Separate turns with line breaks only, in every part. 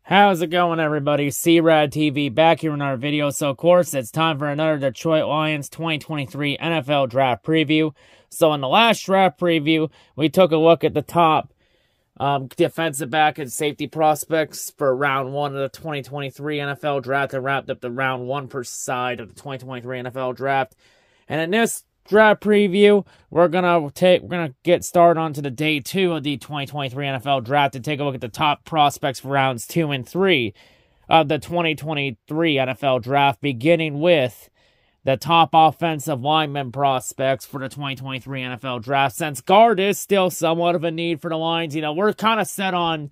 How's it going, everybody? C-RadTV back here in our video. So, of course, it's time for another Detroit Lions 2023 NFL Draft Preview. So, in the last draft preview, we took a look at the top defensive back and safety prospects for round 1 of the 2023 NFL Draft and wrapped up the round 1 per side of the 2023 NFL Draft. And in this draft preview, we're gonna get started onto the day 2 of the 2023 NFL Draft to take a look at the top prospects for rounds 2 and 3 of the 2023 NFL Draft, beginning with the top offensive lineman prospects for the 2023 NFL Draft. Since guard is still somewhat of a need for the Lions, we're kind of set on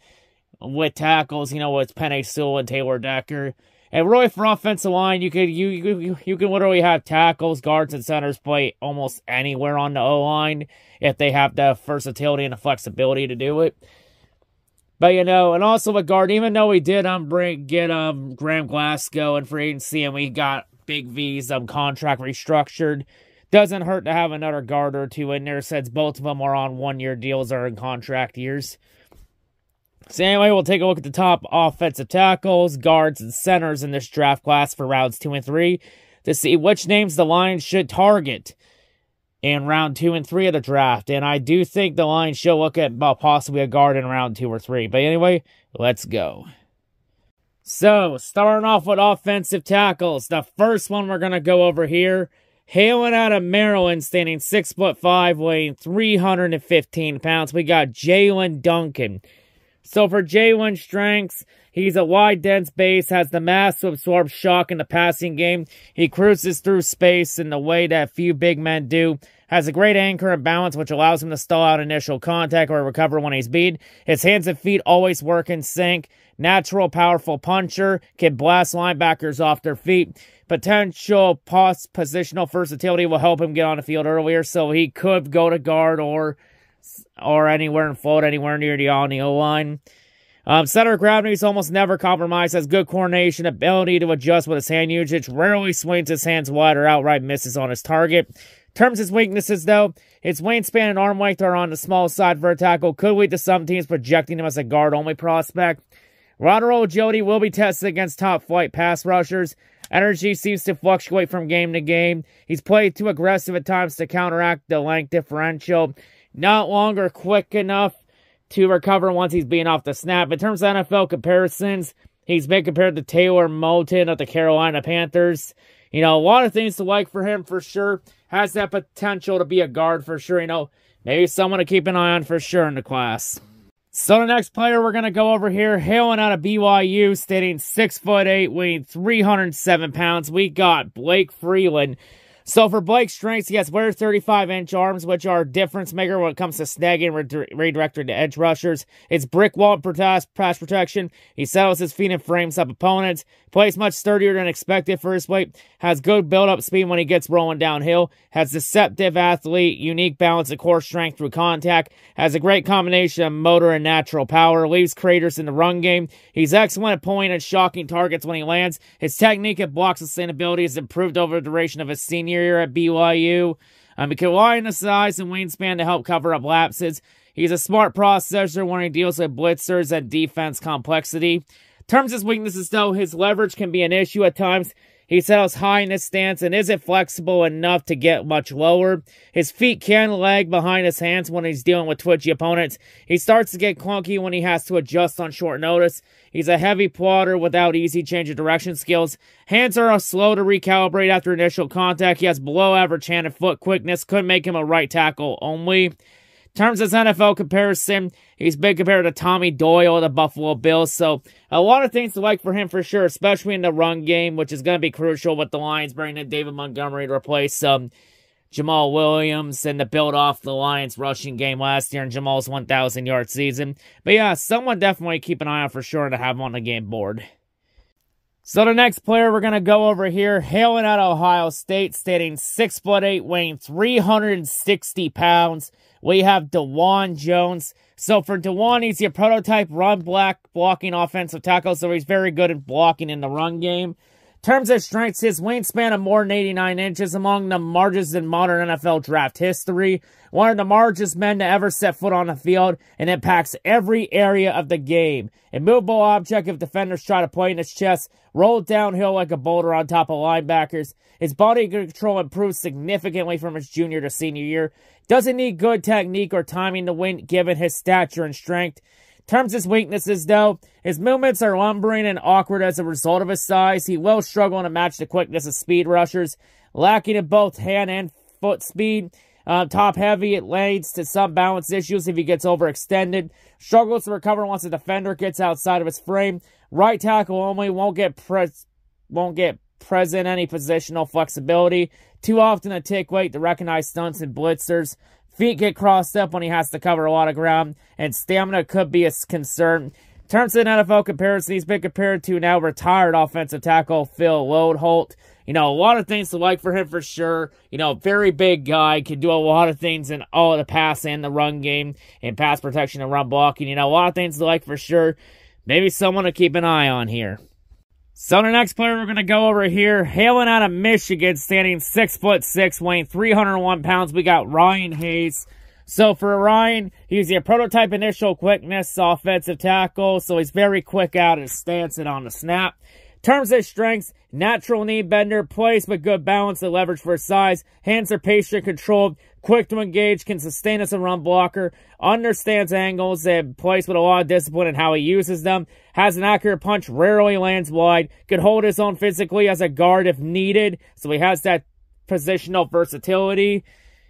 with tackles, with Penei Sewell and Taylor Decker. And really, for offensive line, you can literally have tackles, guards, and centers play almost anywhere on the O-line if they have the versatility and the flexibility to do it. But, and also with guard, even though we did get Graham Glasgow in free agency and we got Big V's contract restructured, doesn't hurt to have another guard or two in there since both of them are on one-year deals or in contract years. So anyway, we'll take a look at the top offensive tackles, guards, and centers in this draft class for rounds 2 and 3 to see which names the Lions should target in round 2 and 3 of the draft. And I do think the Lions should look at possibly a guard in round 2 or 3. But anyway, let's go. So, starting off with offensive tackles, the first one we're going to go over here, hailing out of Maryland, standing 6'5", weighing 315 pounds, we got Jalen Duncan. So for Jalen's strengths, he's a wide, dense base, has the mass to absorb shock in the passing game. He cruises through space in the way that few big men do. Has a great anchor and balance, which allows him to stall out initial contact or recover when he's beat. His hands and feet always work in sync. Natural, powerful puncher. Can blast linebackers off their feet. Potential positional versatility will help him get on the field earlier, so he could go to guard or anywhere and float anywhere near the O-line. Center of gravity is almost never compromised, has good coordination, ability to adjust with his hand usage, rarely swings his hands wide or outright misses on his target. In terms of his weaknesses, though, his wingspan and arm length are on the small side for a tackle, could lead to some teams projecting him as a guard-only prospect. Lateral agility will be tested against top-flight pass rushers. Energy seems to fluctuate from game to game. He's played too aggressive at times to counteract the length differential. Not long or quick enough to recover once he's being off the snap. In terms of NFL comparisons, he's been compared to Taylor Moton of the Carolina Panthers. A lot of things to like for him for sure. Has that potential to be a guard for sure. Maybe someone to keep an eye on for sure in the class. So the next player we're going to go over here, hailing out of BYU, standing 6'8", weighing 307 pounds. We got Blake Freeland. So for Blake's strengths, he has rare 35-inch arms, which are a difference maker when it comes to snagging and redirecting to edge rushers. It's brick wall pass protection. He settles his feet and frames up opponents. Plays much sturdier than expected for his weight. Has good build-up speed when he gets rolling downhill. Has deceptive athlete, unique balance and core strength through contact. Has a great combination of motor and natural power. Leaves craters in the run game. He's excellent at pulling and shocking targets when he lands. His technique and block sustainability has improved over the duration of his senior year at BYU. He can rely on the size and wingspan to help cover up lapses. He's a smart processor when he deals with blitzers and defense complexity. In terms of his weaknesses, though, his leverage can be an issue at times. He settles high in his stance and isn't flexible enough to get much lower. His feet can lag behind his hands when he's dealing with twitchy opponents. He starts to get clunky when he has to adjust on short notice. He's a heavy plotter without easy change of direction skills. Hands are slow to recalibrate after initial contact. He has below average hand and foot quickness. Could make him a right tackle only. In terms of his NFL comparison, he's been compared to Tommy Doyle of the Buffalo Bills, so a lot of things to like for him for sure, especially in the run game, which is going to be crucial with the Lions bringing in David Montgomery to replace Jamal Williams and to build off the Lions rushing game last year and Jamal's 1,000-yard season. But yeah, someone definitely keep an eye on for sure to have him on the game board. So the next player we're going to go over here, hailing out of Ohio State, standing 6'8", weighing 360 pounds. We have DeJuan Jones. So for DeJuan, he's your prototype run blocking offensive tackle, so he's very good at blocking in the run game. terms of strengths, his wingspan of more than 89 inches among the largest in modern NFL draft history. One of the largest men to ever set foot on the field, and impacts every area of the game. Immovable object if defenders try to play in his chest, rolled downhill like a boulder on top of linebackers. His body control improved significantly from his junior to senior year. Doesn't need good technique or timing to win given his stature and strength. In terms of his weaknesses, though, his movements are lumbering and awkward as a result of his size. He will struggle to match the quickness of speed rushers, lacking in both hand and foot speed. Top heavy, it leads to some balance issues if he gets overextended. Struggles to recover once a defender gets outside of his frame. Right tackle only, won't get present any positional flexibility. Too often a tick weight to recognize stunts and blitzers. Feet get crossed up when he has to cover a lot of ground, and stamina could be a concern. In terms of an NFL comparison, he's been compared to now retired offensive tackle Phil Loadholt. You know, a lot of things to like for him for sure. You know, very big guy, can do a lot of things in all the pass and the run game, and pass protection and run blocking. You know, a lot of things to like for sure. Maybe someone to keep an eye on here. So the next player we're going to go over here, hailing out of Michigan, standing 6'6", weighing 301 pounds, we got Ryan Hayes. So for Ryan, he's a prototype initial quickness offensive tackle, so he's very quick out of his stance and on the snap. In terms of strengths, natural knee bender, plays with good balance and leverage for his size, hands are patient controlled, quick to engage, can sustain as a run blocker, understands angles, and plays with a lot of discipline in how he uses them, has an accurate punch, rarely lands wide, can hold his own physically as a guard if needed, so he has that positional versatility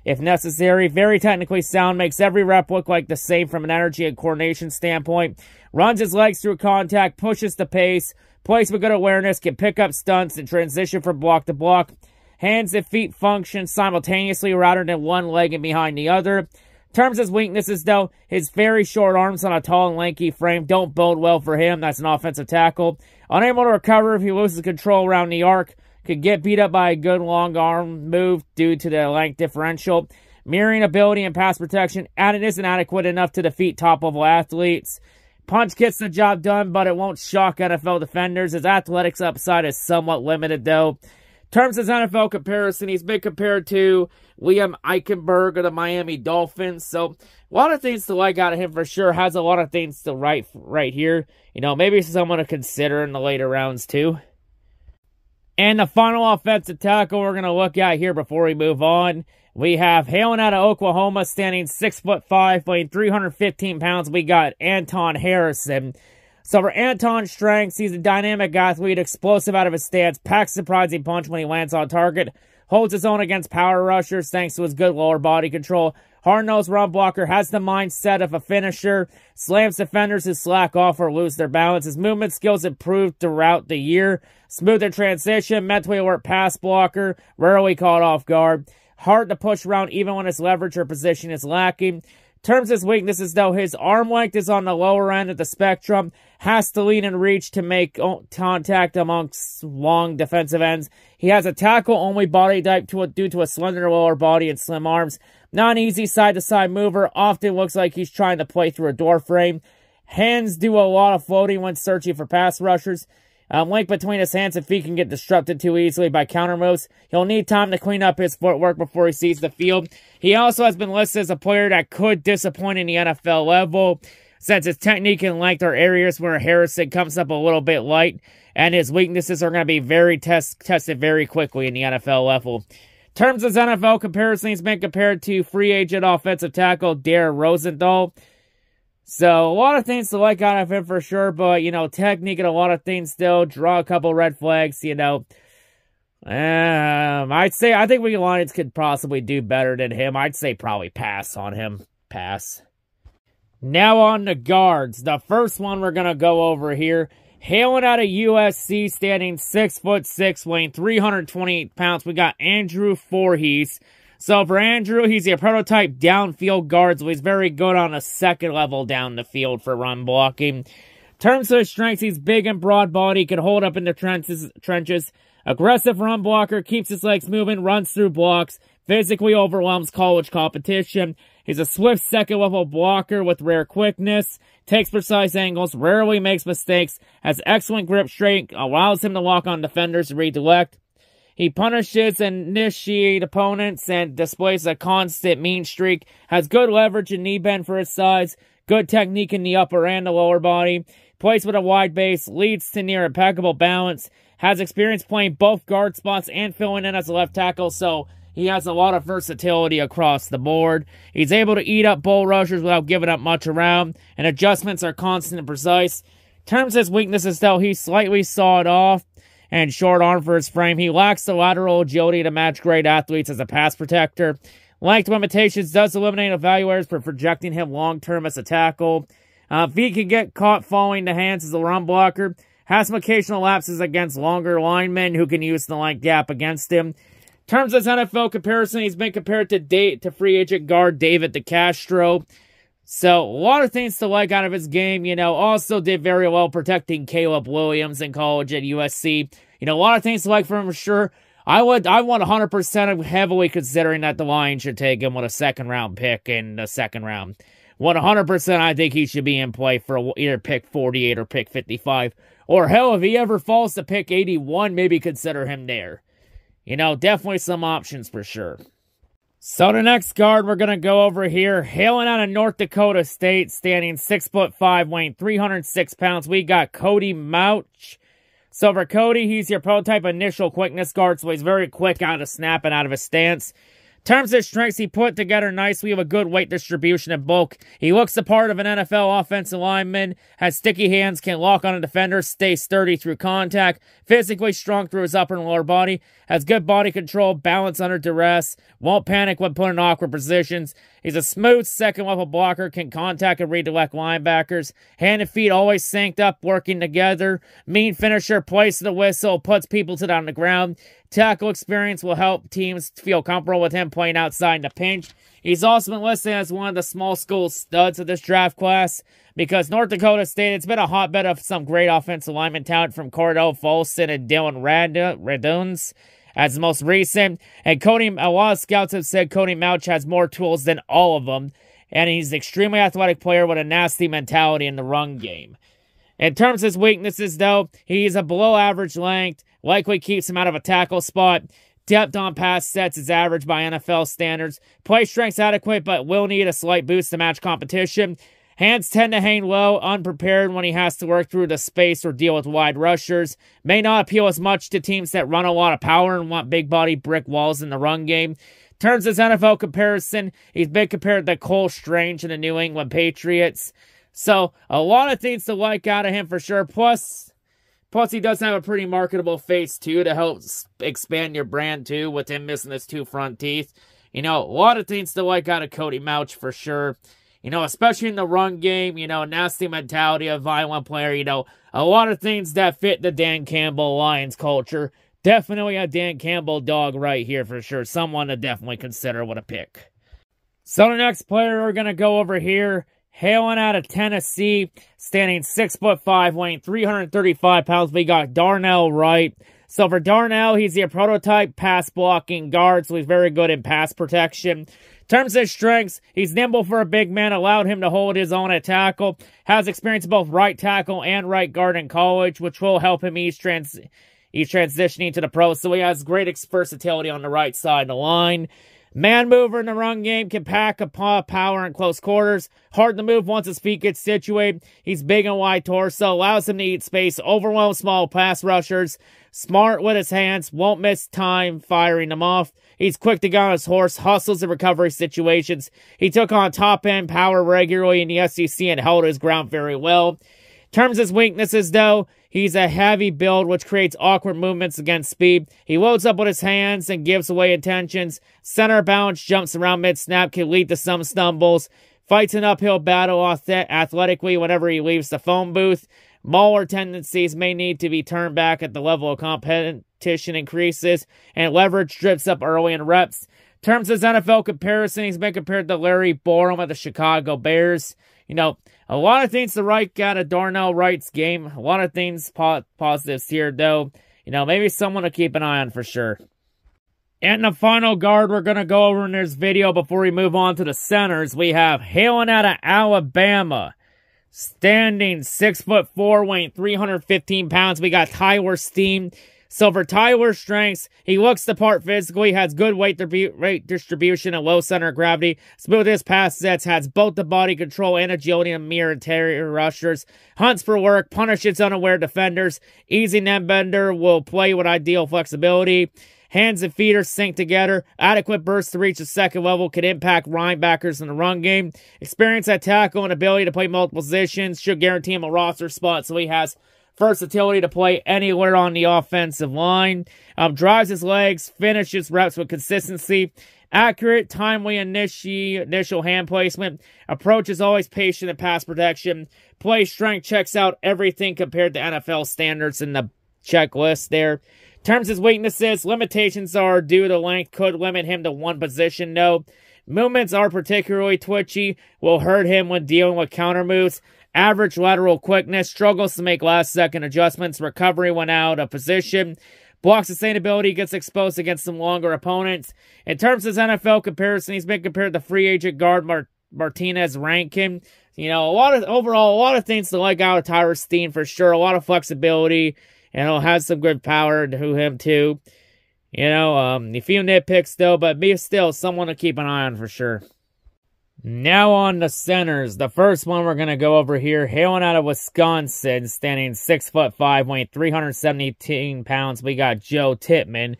if necessary. Very technically sound, makes every rep look like the same from an energy and coordination standpoint, runs his legs through contact, pushes the pace, plays with good awareness, can pick up stunts and transition from block to block. Hands and feet function simultaneously rather than one leg and behind the other. In terms of his weaknesses, though, his very short arms on a tall and lanky frame don't bode well for him. That's an offensive tackle. Unable to recover if he loses control around the arc. Could get beat up by a good long arm move due to the length differential. Mirroring ability and pass protection, and it isn't adequate enough to defeat top-level athletes. Punch gets the job done, but it won't shock NFL defenders. His athletics upside is somewhat limited, though. In terms of his NFL comparison, he's been compared to Liam Eichenberg of the Miami Dolphins. So, a lot of things to like out of him for sure. Has a lot of things to right here. You know, maybe someone to consider in the later rounds, too. And the final offensive tackle we're going to look at here before we move on, we have hailing out of Oklahoma, standing 6'5", weighing 315 pounds. We got Anton Harrison. So for Anton's strengths, he's a dynamic athlete, explosive out of his stance, packs surprising punch when he lands on target, holds his own against power rushers thanks to his good lower body control. Hard-nosed run blocker, has the mindset of a finisher, slams defenders who slack off or lose their balance. His movement skills improved throughout the year. Smoother transition, mentally alert pass blocker, rarely caught off guard. Hard to push around even when his leverage or position is lacking. In terms of his weaknesses, though, his arm length is on the lower end of the spectrum. Has to lean and reach to make contact amongst long defensive ends. He has a tackle-only body type due to a slender lower body and slim arms. Not an easy side-to-side mover. Often looks like he's trying to play through a door frame. Hands do a lot of floating when searching for pass rushers. Link between his hands and feet can get disrupted too easily by counter moves. He'll need time to clean up his footwork before he sees the field. He also has been listed as a player that could disappoint in the NFL level, since his technique and length are areas where Harrison comes up a little bit light, and his weaknesses are going to be very tested very quickly in the NFL level. In terms of his NFL comparison, he's been compared to free agent offensive tackle Dare Rosenthal. So, a lot of things to like out of him for sure, but, you know, technique and a lot of things still. Draw a couple red flags, you know. I think we Lions could possibly do better than him. I'd say probably pass on him. Pass. Now on the guards. The first one we're going to go over here. Hailing out of USC, standing 6'6", weighing 328 pounds. We got Andrew Voorhees. So for Andrew, he's a prototype downfield guard, so he's very good on a second level down the field for run blocking. In terms of his strengths, he's big and broad body, can hold up in the trenches. Aggressive run blocker, keeps his legs moving, runs through blocks, physically overwhelms college competition. He's a swift second-level blocker with rare quickness, takes precise angles, rarely makes mistakes, has excellent grip strength, allows him to lock on defenders and redirect. He punishes and initiates opponents and displays a constant mean streak, has good leverage and knee bend for his size, good technique in the upper and the lower body, plays with a wide base, leads to near impeccable balance, has experience playing both guard spots and filling in as a left tackle, so he has a lot of versatility across the board. He's able to eat up bull rushers without giving up much around, and adjustments are constant and precise. In terms of his weaknesses, though, he's slightly sawed off and short arm for his frame. He lacks the lateral agility to match great athletes as a pass protector. Length limitations does eliminate evaluators for projecting him long-term as a tackle. If he can get caught falling to hands as a run blocker, has some occasional lapses against longer linemen who can use the length gap against him. In terms of his NFL comparison, he's been compared to free agent guard David DeCastro. So, a lot of things to like out of his game. Also did very well protecting Caleb Williams in college at USC. A lot of things to like for him for sure. I want 100% heavily considering that the Lions should take him with a second-round pick in the second round. 100% I think he should be in play for either pick 48 or pick 55. Or hell, if he ever falls to pick 81, maybe consider him there. Definitely some options for sure. So the next guard we're going to go over here, hailing out of North Dakota State, standing 6'5", weighing 306 pounds, we got Cody Mauch. So for Cody, he's your prototype initial quickness guard, so he's very quick out of snap and out of his stance. In terms of his strengths, he put together nicely with a good weight distribution and bulk. He looks the part of an NFL offensive lineman, has sticky hands, can lock on a defender, stay sturdy through contact, physically strong through his upper and lower body, has good body control, balance under duress, won't panic when put in awkward positions. He's a smooth second-level blocker, can contact and redirect linebackers. Hand and feet always synced up, working together. Mean finisher, plays the whistle, puts people on the ground. Tackle experience will help teams feel comfortable with him playing outside in the pinch. He's also been listed as one of the small school studs of this draft class because North Dakota State, it's been a hotbed of some great offensive lineman talent from Cordell Folston and Dylan Raduns as the most recent. And a lot of scouts have said Cody Mauch has more tools than all of them, and he's an extremely athletic player with a nasty mentality in the run game. In terms of his weaknesses, though, he's a below-average length, likely keeps him out of a tackle spot. Depth on pass sets is average by NFL standards. Play strength's adequate, but will need a slight boost to match competition. Hands tend to hang low, unprepared when he has to work through the space or deal with wide rushers. May not appeal as much to teams that run a lot of power and want big body brick walls in the run game. In terms of his NFL comparison, he's been compared to Cole Strange in the New England Patriots. So, a lot of things to like out of him for sure. Plus he does have a pretty marketable face, too, to help expand your brand, too, with him missing his two front teeth. A lot of things to like out of Cody Mauch for sure. Especially in the run game, nasty mentality, a violent player, a lot of things that fit the Dan Campbell Lions culture. Definitely a Dan Campbell dog right here for sure. Someone to definitely consider with a pick. So the next player we're going to go over here, hailing out of Tennessee, standing 6'5", weighing 335 pounds, we got Darnell Wright. So for Darnell, he's your prototype pass-blocking guard, so he's very good in pass protection. In terms of his strengths, he's nimble for a big man, allowed him to hold his own at tackle, has experience both right tackle and right guard in college, which will help him ease transitioning to the pros, so he has great versatility on the right side of the line. Man mover in the run game, can pack a power in close quarters. Hard to move once his feet get situated. He's big and wide torso, allows him to eat space, overwhelm small pass rushers. Smart with his hands, won't miss time firing them off. He's quick to get on his horse, hustles in recovery situations. He took on top-end power regularly in the SEC and held his ground very well. In terms of his weaknesses, though, he's a heavy build, which creates awkward movements against speed. He loads up with his hands and gives away intentions. Center balance jumps around mid-snap, can lead to some stumbles. Fights an uphill battle athletically whenever he leaves the phone booth. Mauler tendencies may need to be turned back at the level of competition increases, and leverage drips up early in reps. In terms of his NFL comparison, he's been compared to Larry Borom of the Chicago Bears. A lot of things to like out of Darnell Wright's game. A lot of things positives here, though. Maybe someone to keep an eye on for sure. And the final guard we're going to go over in this video before we move on to the centers, we have hailing out of Alabama, standing 6'4", weighing 315 pounds. We got Tyler Steen. So for Tyler's strengths, he looks the part physically, has good weight distribution and low center of gravity, smoothest pass sets, has both the body control and agility and mirror interior rushers, hunts for work, punishes unaware defenders, easy net bender, will play with ideal flexibility, hands and feet are synced together, adequate burst to reach the second level, can impact linebackers in the run game, experience at tackle and ability to play multiple positions, should guarantee him a roster spot, so he has versatility to play anywhere on the offensive line. Drives his legs, finishes reps with consistency. Accurate, timely initial hand placement. Approach is always patient and pass protection. Play strength checks out everything compared to NFL standards in the checklist there. Terms his weaknesses, limitations are due to length, could limit him to one position, no. Movements are particularly twitchy, will hurt him when dealing with counter moves. Average lateral quickness, struggles to make last-second adjustments, recovery when out of position, block sustainability, gets exposed against some longer opponents. In terms of his NFL comparison, he's been compared to free agent guard Martinez Rankin. You know, overall, a lot of things to like out of Tyler Steen for sure. A lot of flexibility, and he'll have some good power to him too. You know, a few nitpicks though, but still someone to keep an eye on for sure. Now on the centers. The first one we're going to go over here, hailing out of Wisconsin, standing 6'5", weighing 317 pounds. We got Joe Tippmann.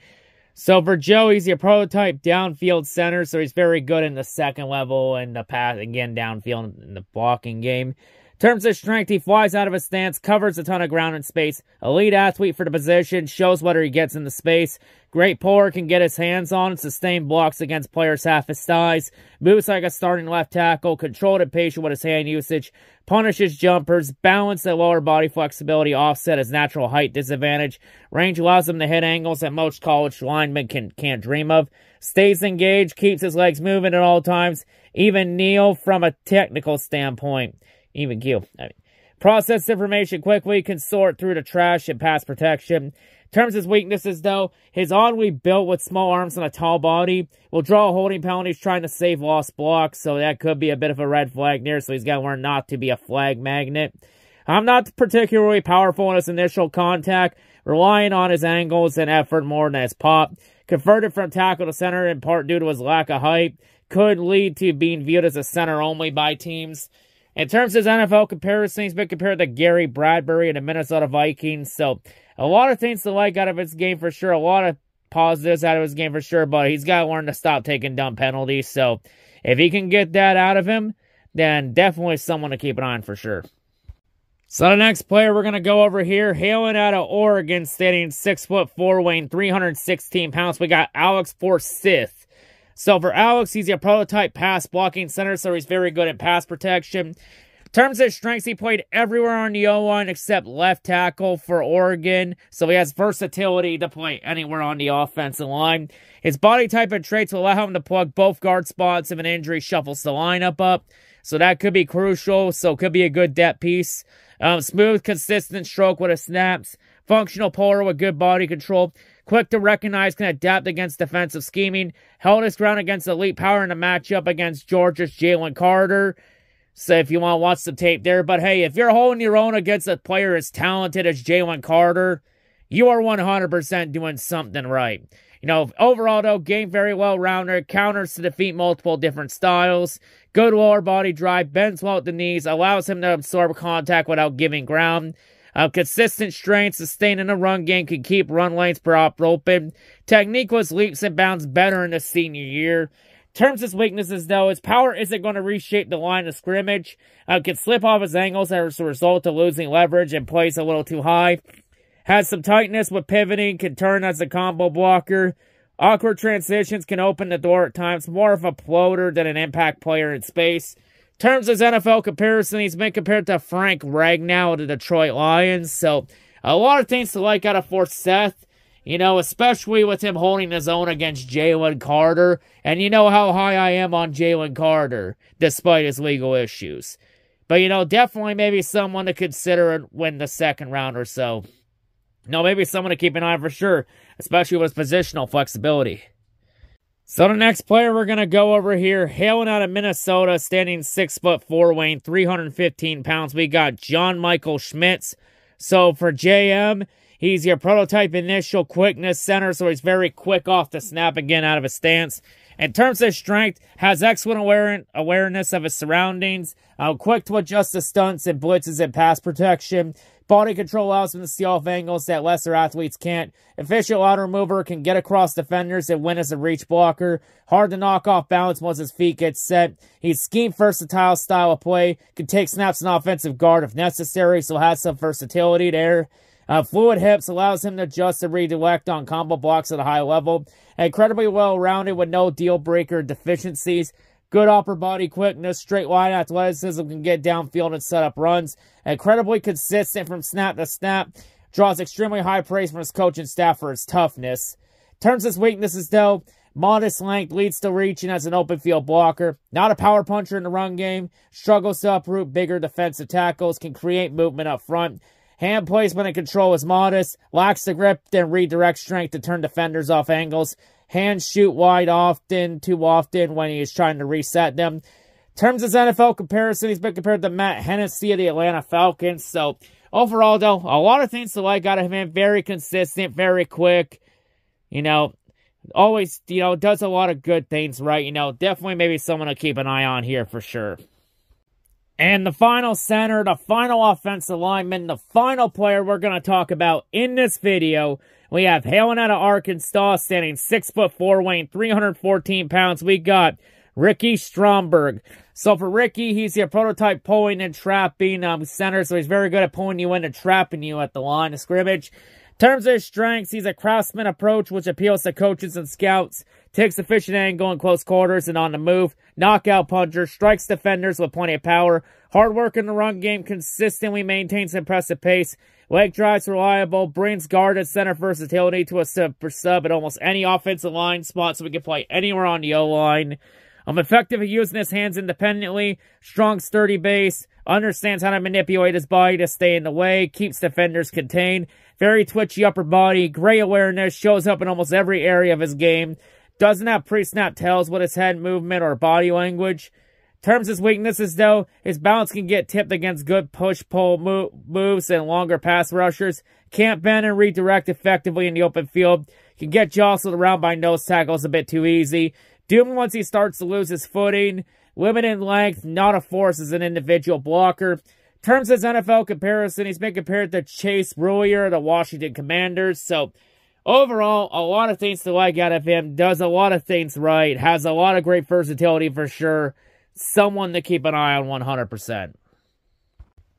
So for Joe, he's your prototype downfield center, so he's very good in the second level and the pass, again, downfield in the blocking game. In terms of strength, he flies out of his stance, covers a ton of ground in space. Elite athlete for the position, shows whether he gets in the space. Great puller, can get his hands on and sustain blocks against players half his size. Moves like a starting left tackle, controlled and patient with his hand usage. Punishes jumpers, balance and lower body flexibility, offset his natural height disadvantage. Range allows him to hit angles that most college linemen can't dream of. Stays engaged, keeps his legs moving at all times. Even kneel from a technical standpoint. Even keel. Process information quickly, can sort through the trash and pass protection. In terms of his weaknesses, though, his only built with small arms and a tall body. Will draw holding penalties trying to save lost blocks, so that could be a bit of a red flag there, so he's got to learn not to be a flag magnet. I'm not particularly powerful in his initial contact, relying on his angles and effort more than his pop. Converted from tackle to center in part due to his lack of height. Could lead to being viewed as a center only by teams. In terms of his NFL comparison, he's been compared to Gary Bradbury and the Minnesota Vikings. So, a lot of things to like out of his game for sure. A lot of positives out of his game for sure. But he's got to learn to stop taking dumb penalties. So, if he can get that out of him, then definitely someone to keep an eye on for sure. So, the next player we're going to go over here, hailing out of Oregon, standing 6'4", weighing 316 pounds. We got Alex Forsyth. So for Alex, he's a prototype pass blocking center, so he's very good at pass protection. In terms of his strengths, he played everywhere on the O-line except left tackle for Oregon, so he has versatility to play anywhere on the offensive line. His body type and traits will allow him to plug both guard spots if an injury shuffles the lineup up, so that could be crucial, so could be a good depth piece. Smooth, consistent stroke with his snaps. Functional puller with good body control. Quick to recognize, can adapt against defensive scheming. Held his ground against elite power in a matchup against Georgia's Jalen Carter. So if you want to watch some tape there. But hey, if you're holding your own against a player as talented as Jalen Carter, you are 100% doing something right. You know, overall though, game very well-rounded. Counters to defeat multiple different styles. Good lower body drive. Bends well at the knees. Allows him to absorb contact without giving ground. Consistent strength, sustaining a run game, can keep run lanes per op open. Technique was leaps and bounds better in his senior year. In terms of his weaknesses, though, his power isn't going to reshape the line of scrimmage. Can slip off his angles as a result of losing leverage and plays a little too high. Has some tightness with pivoting, can turn as a combo blocker. Awkward transitions can open the door at times. More of a floater than an impact player in space. In terms of his NFL comparison, he's been compared to Frank Ragnow of the Detroit Lions. So, a lot of things to like out of Forsyth. You know, especially with him holding his own against Jalen Carter. And you know how high I am on Jalen Carter, despite his legal issues. But, you know, definitely maybe someone to consider and win the second round or so. No, maybe someone to keep an eye on for sure, especially with his positional flexibility. So the next player we're going to go over here, hailing out of Minnesota, standing 6'4", weighing 315 pounds. We got John Michael Schmitz. So for JM, he's your prototype initial quickness center, so he's very quick off the snap again out of his stance. In terms of strength, has excellent awareness of his surroundings, quick to adjust to stunts and blitzes and pass protection. Body control allows him to see off angles that lesser athletes can't. Efficient lateral mover, can get across defenders and win as a reach blocker. Hard to knock off balance once his feet get set. He's scheme versatile style of play. Can take snaps in offensive guard if necessary, so has some versatility there. Fluid hips allows him to adjust and redirect on combo blocks at a high level. Incredibly well-rounded with no deal-breaker deficiencies. Good upper body quickness, straight line athleticism, can get downfield and set up runs. Incredibly consistent from snap to snap. Draws extremely high praise from his coaching staff for his toughness. In terms of his weaknesses, though, modest length, leads to reaching as an open field blocker. Not a power puncher in the run game. Struggles to uproot bigger defensive tackles. Can create movement up front. Hand placement and control is modest. Lacks the grip and redirect strength to turn defenders off angles. Hands shoot wide too often when he is trying to reset them. In terms of his NFL comparison, he's been compared to Matt Hennessy of the Atlanta Falcons. So, overall, though, a lot of things to like out of him. Very consistent, very quick. Always, does a lot of good things right. Definitely maybe someone to keep an eye on here for sure. And the final center, the final offensive lineman, the final player we're going to talk about in this video, we have hailing out of Arkansas, standing 6'4", weighing 314 pounds. We got Ricky Stromberg. So for Ricky, he's your prototype pulling and trapping center, so he's very good at pulling you in and trapping you at the line of scrimmage. In terms of his strengths, he's a craftsman approach, which appeals to coaches and scouts. Takes efficient angle in close quarters and on the move. Knockout puncher. Strikes defenders with plenty of power. Hard work in the run game. Consistently maintains impressive pace. Leg drives reliable. Brings guard and center versatility to a super sub at almost any offensive line spot, so we can play anywhere on the O-line. Effective at using his hands independently. Strong, sturdy base. Understands how to manipulate his body to stay in the way. Keeps defenders contained. Very twitchy upper body. Great awareness. Shows up in almost every area of his game. Doesn't have pre-snap tells with his head movement or body language. In terms of his weaknesses, though, his balance can get tipped against good push-pull moves and longer pass rushers. Can't bend and redirect effectively in the open field. Can get jostled around by nose tackles a bit too easy. Doomed once he starts to lose his footing. Limited length, not a force as an individual blocker. In terms of his NFL comparison, he's been compared to Chase Rulier of the Washington Commanders. So, overall, a lot of things to like out of him. Does a lot of things right. Has a lot of great versatility for sure. Someone to keep an eye on 100%.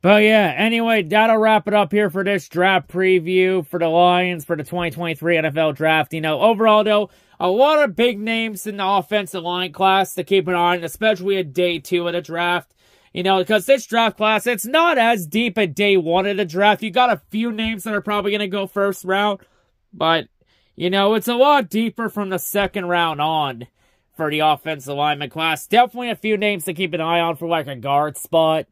But yeah, anyway, that'll wrap it up here for this draft preview for the Lions for the 2023 NFL Draft. Overall, though, a lot of big names in the offensive line class to keep an eye on, especially at day 2 of the draft. Because this draft class, it's not as deep at day 1 of the draft. You got a few names that are probably going to go first round. But, it's a lot deeper from the second round on for the offensive lineman class. Definitely a few names to keep an eye on for like a guard spot.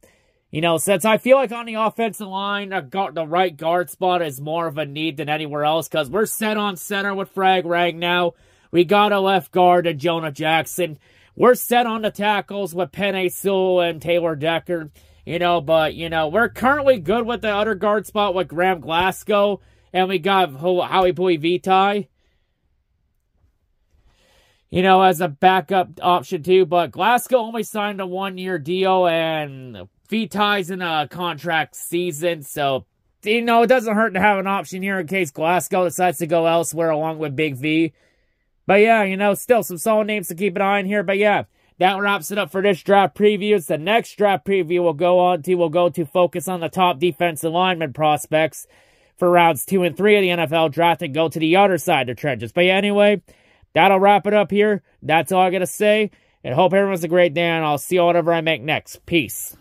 Since I feel like on the offensive line, the right guard spot is more of a need than anywhere else. Because we're set on center with Frag Rag now. We got a left guard in Jonah Jackson. We're set on the tackles with Penei Sewell and Taylor Decker. We're currently good with the other guard spot with Graham Glasgow. And we got Howie Pui Vitae, as a backup option too. But Glasgow only signed a 1-year deal, and Vitae's in a contract season. So, it doesn't hurt to have an option here in case Glasgow decides to go elsewhere along with Big V. But yeah, still some solid names to keep an eye on here. But yeah, that wraps it up for this draft preview. The next draft preview we'll go to focus on the top defensive lineman prospects for rounds 2 and 3 of the NFL Draft and go to the other side of the trenches. But yeah, anyway, that'll wrap it up here. That's all I got to say. And hope everyone's a great day, and I'll see you whatever I make next. Peace.